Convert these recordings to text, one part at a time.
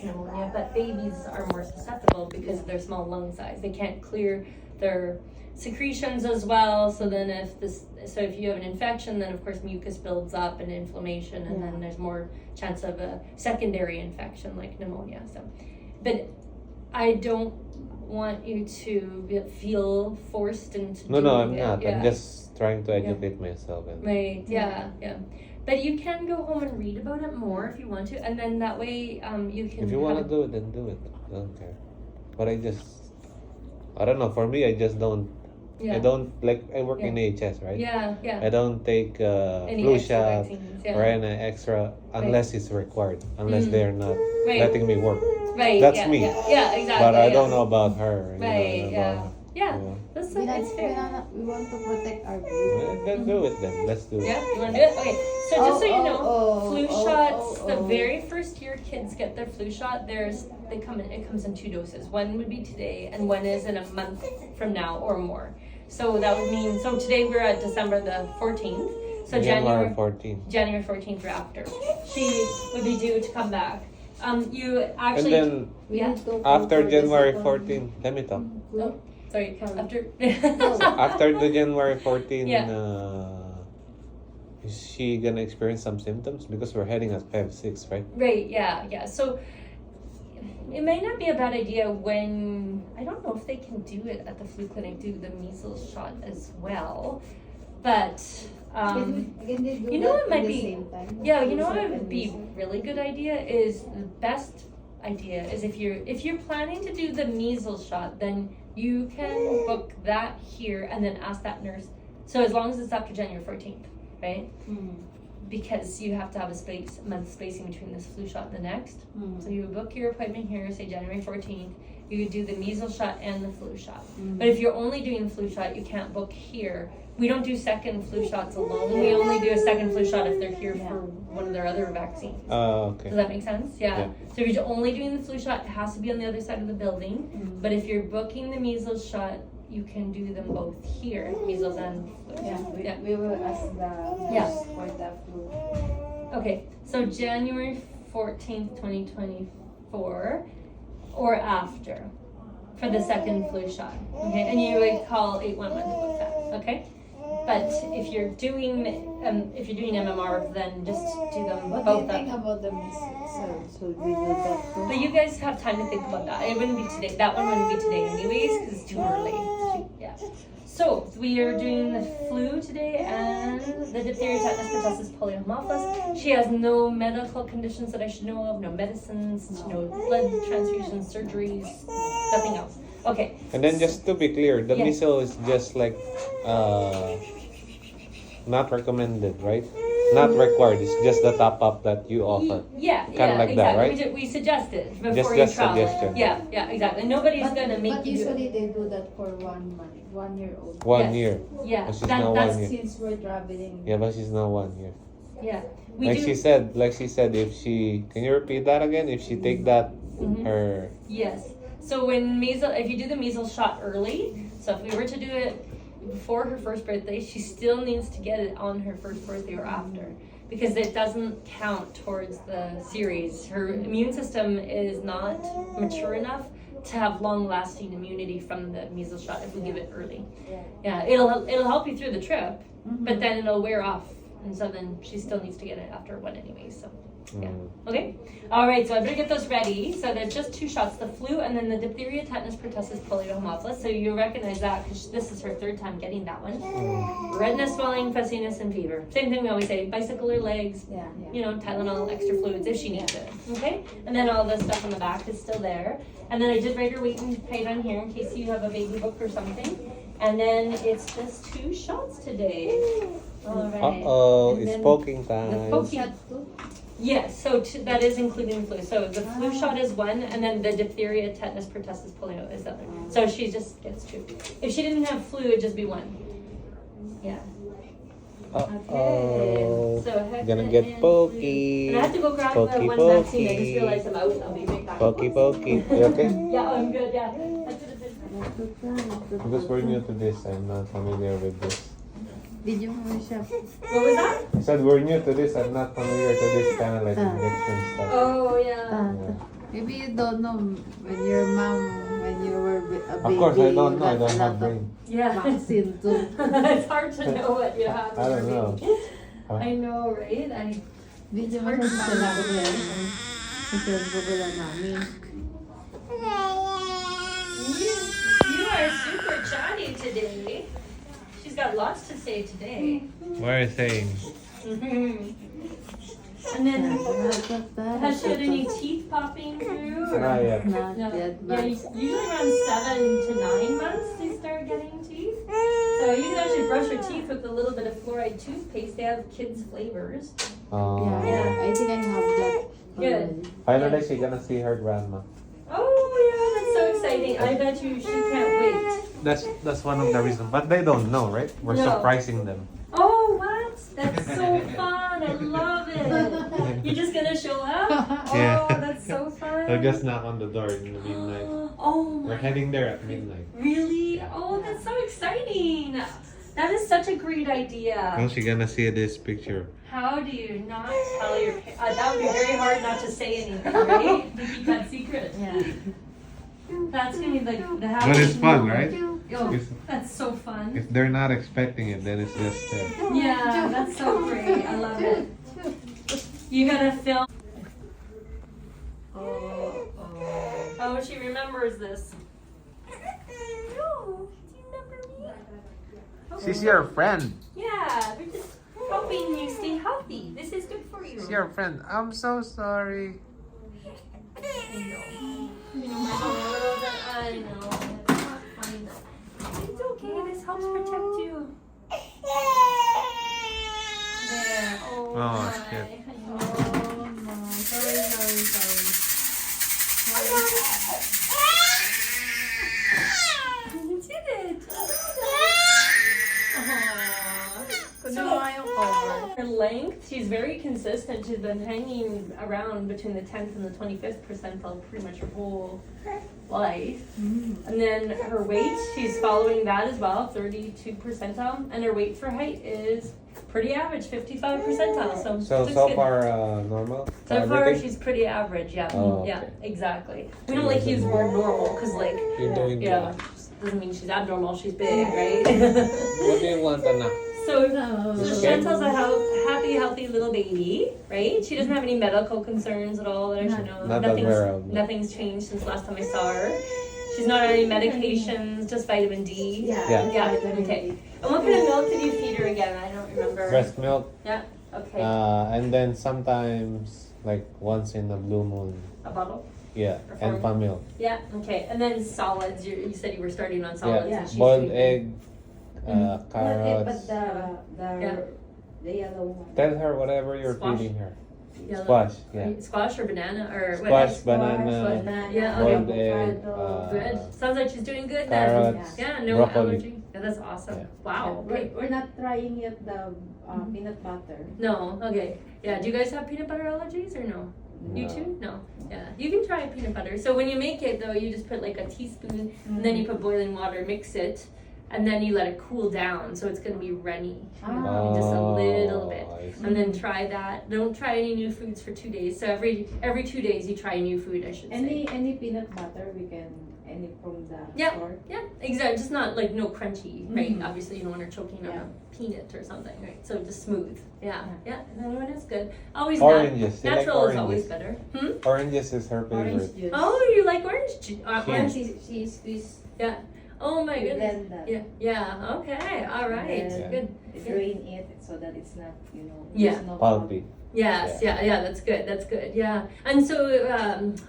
pneumonia, but babies are more susceptible because of their small lung size. They can't clear their secretions as well. So then if you have an infection, then of course mucus builds up and inflammation, and then there's more chance of a secondary infection like pneumonia. So, but I don't want you to feel forced into No, doing I'm it. not. Yeah. I'm just trying to educate myself. And Right. Yeah. But you can go home and read about it more if you want to, and then that way you can. if you want to do it, then do it. I don't care. But I don't know. For me, I just don't. Yeah. I don't like. I work in AHS, right? Yeah. I don't take Any flu extra shot vaccines, or any extra unless it's required. Unless they're not Right. letting me work. Right. That's yeah, me. Yeah. Exactly. But I don't know about her. Right. Yeah. Yeah. Yeah. That's it's fair. We want to protect our baby. Then do it. Then let's do it. Yeah, you want to do it? Okay. So just so you know, flu shots. The oh. very first year kids get their flu shot, it comes in 2 doses. One would be today, and one is in a month from now or more. So that would mean. So today we're at December the 14th. So January 14th. January 14th or after, she would be due to come back. You actually. And then after January 14th, let me talk. Oh, sorry. After. After the January 14th, Yeah. is she gonna experience some symptoms? Because we're heading at 5-6, right? Right, yeah. So it may not be a bad idea when, I don't know if they can do it at the flu clinic, do the measles shot as well. But, you know what might be, you know what would be really good idea is, the best idea is if you're planning to do the measles shot, then you can book that here and then ask that nurse. So as long as it's after January 14th, right? Because you have to have a month spacing between this flu shot and the next. So you would book your appointment here, say January 14th. You would do the measles shot and the flu shot. But if you're only doing the flu shot, you can't book here. We don't do second flu shots alone. We only do a second flu shot if they're here for one of their other vaccines. Okay. Does that make sense? Yeah. So if you're only doing the flu shot, it has to be on the other side of the building. But if you're booking the measles shot, you can do them both here, measles and flu. We will ask the nurse for the flu. Okay, so January 14th, 2024, or after, for the second flu shot. Okay, and you would call 811 to book that. Okay, but if you're doing MMR, then just do them What both. do you think about the measles? So we do that too? But you guys have time to think about that. It wouldn't be today. That one wouldn't be today anyways, because it's too early. Yeah. So we are doing the flu today and the diphtheria, tetanus, pertussis, polio, She has no medical conditions that I should know of, no medicines, no blood transfusions, surgeries, nothing else. Okay. And then just to be clear, the measles is just like not recommended, right? Not required. It's just the top up that you offer. Yeah, Kind of like exactly. that, right? We suggest it before Just you travel. suggestion. Yeah, exactly. Nobody's gonna make But you do usually it. they do that for 1 month, 1 year old. 1 year. Yeah, But she's now 1 year. Since we're traveling. Yeah, but she's now 1 year. Yeah, we Like do. she said, if she, can you repeat that again? If she take that, her, Yes. So if you do the measles shot early, so if we were to do it before her first birthday, she still needs to get it on her first birthday or after, because it doesn't count towards the series. Her immune system is not mature enough to have long-lasting immunity from the measles shot if we give it early. Yeah, it'll help you through the trip, but then it'll wear off, and so then she still needs to get it after one anyway. So. Yeah. Okay. All right. So I better get those ready. So there's just 2 shots: the flu and then the diphtheria, tetanus, pertussis, polio, Haemophilus. So you recognize that because this is her 3rd time getting that one. Redness, swelling, fussiness, and fever. Same thing we always say: bicycle her legs. Yeah. You know, Tylenol, extra fluids if she needs it. Okay. And then all the stuff on the back is still there. And then I did write her weight and height on here in case you have a baby book or something. And then it's just 2 shots today. All right. it's poking time. The poking. Yes, so that is including the flu. So the flu shot is 1, and then the diphtheria, tetanus, pertussis, polio is the other. So she just gets 2. If she didn't have flu, it'd just be 1. Yeah. Uh-oh. So Gonna get pokey. and I have to go grab Pokey, the one vaccine. I just pokey. realized I'm out. I'll be right back. Pokey. You okay? Yeah, I'm good. Yeah. I should have been. Because we're new to this, I'm not familiar with this. Did you shop? What was that? I said we're new to this, I'm not familiar to this kind of like injection stuff. Oh yeah. Maybe you don't know when your mom, when you were a baby. Of course, I don't know. I you don't got a have lot brain. Yeah. of vaccine too. It's hard to know what you have. I don't know. I know, right? Video mo Hard sa to salago know. yan. Kasi ko pala namin. You are super chatty today. She's got lots to say today. What are you saying? And then, has she had any teeth popping through? or- Not yet. Not No. yet, Yeah, but usually around 7 to 9 months they start getting teeth. So you can actually brush your teeth with a little bit of fluoride toothpaste. They have kids' flavors. yeah, I think I have that. Good. already. Finally, she's gonna see her grandma. Oh yeah, that's so exciting. I bet you she can't wait. That's one of the reasons. But they don't know, right? We're No. surprising them. Oh, what? That's so fun. I love it. You're just gonna show up? Oh, Yeah. that's so fun. They'll just knock on the door in the midnight. Oh We're my, heading there at midnight. really? Oh, that's so exciting. That is such a great idea. How's she gonna see this picture? How do you not tell your parents? That would be very hard not to say anything, right? To keep that secret. Yeah. That's gonna be like the But happiest it's fun, moment. right? Oh, If, that's so fun. if they're not expecting it, then it's just Yeah, that's so great. I love it. You gotta film. Oh, she remembers this. No, do you remember me? She's your friend. Yeah, we're just helping you stay healthy. This is good for you. She's your friend. I'm so sorry. I know. It's okay. This helps protect you. There. Oh, Oh, my. shit. I know. Oh no, sorry. You did it. Kunin mo nga yung cover. Her length, she's very consistent. She's been hanging around between the 10th and the 25th percentile pretty much her whole life. And then her weight, she's following that as well, 32 percentile. And her weight for height is pretty average, 55 percentile. So, looks So good. far normal. So far, Everything? she's pretty average. Yeah, Oh, yeah, okay. exactly. We don't like to use the word normal because, like, You're doing yeah, good. doesn't mean she's abnormal. She's big, right? What do you want, Anna? So No. Chantal's a happy, healthy little baby, right? She doesn't have any medical concerns at all that I should know. Not that we're aware of. Nothing's changed since last time I saw her. She's not on any medications, just vitamin D. Yeah. Yeah, okay. And what kind of milk did you feed her again? I don't remember. Breast milk. Yeah, okay. And then sometimes like once in a blue moon. A bottle? Yeah. And pan milk. Yeah, okay. And then solids, you said you were starting on solids. Yeah. and she's Boiled eating- egg. But Carrots. Yeah. the yellow one. Tell her whatever you're Squash? feeding her. Yellow. Squash. Yeah. Squash or banana or Squash, what? banana, Yeah, boiled okay. egg, Good. Sounds like she's doing good carrots, then. Yeah, no broccoli. allergy. Yeah, that's awesome. Yeah. Wow. Okay. We're not trying yet the peanut butter. No. Okay. Yeah. Do you guys have peanut butter allergies or no? You No. too? No. Yeah. You can try peanut butter. So when you make it though, you just put like a teaspoon and then you put boiling water, mix it, and then you let it cool down. So it's gonna be runny. Just a little bit. I see. And then try that. Don't try any new foods for 2 days. So every 2 days you try a new food, I should say. Any peanut butter we can from the Yeah. store. Yeah, exactly. Just not like no crunchy, right? Mhm. Obviously, you don't want her choking on Yeah. a peanut or something, right? So just smooth. Yeah, yeah. And that is good. Always Oranges. They like natural is always oranges. better. Hmm? Oranges is her favorite. Orange juice. Oh, you like orange juice? Orange? She squeeze. Yeah. Oh my We goodness. blend that. Yeah. Yeah. Okay. All right. Yeah. Good. Drain it so that it's not, Yeah. there's no Pulpy. Yes. Yeah. That's good. That's good. Yeah. And so,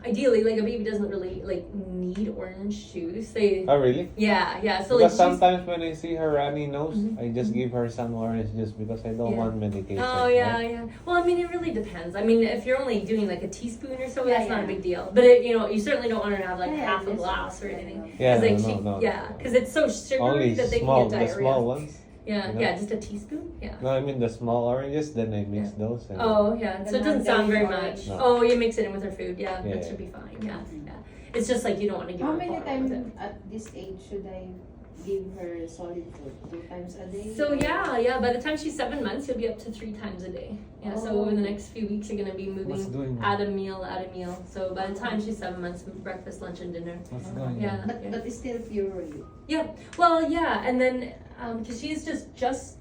ideally, like a baby doesn't really like need orange juice. They. Oh really? Yeah. Yeah. So like. Because sometimes when I see her runny nose, Mhm. I just give her some orange juice because I don't Yeah. want medication. Oh yeah, right? yeah. Well, I mean, it really depends. I mean, if you're only doing like a teaspoon or so, Yeah, that's not a yeah. big deal. But it, you certainly don't want her to have like Yeah, half a this glass one, or anything. Yeah, 'Cause, like, no. Yeah, because it's so sugary Only that they small, can get the diarrhea. small ones. Yeah, you know? yeah, just a teaspoon. Yeah. No, I mean the small oranges. Then I mix those. And Oh yeah, so it doesn't sound very much. No. Oh, you mix it in with her food. Yeah, Yeah. that should be fine. Yeah, yeah. It's just like you don't want to give How her many bar with it. times at this age should I give her solid food 2 times a day? So yeah, by the time she's 7 months, you'll be up to 3 times a day. Yeah, so over the next few weeks, you're gonna be What's moving doing? add a meal. So by the time she's 7 months, breakfast, lunch, and dinner. What's going Yeah. on? But it's still purely. Yeah. Well, yeah, and then because she's just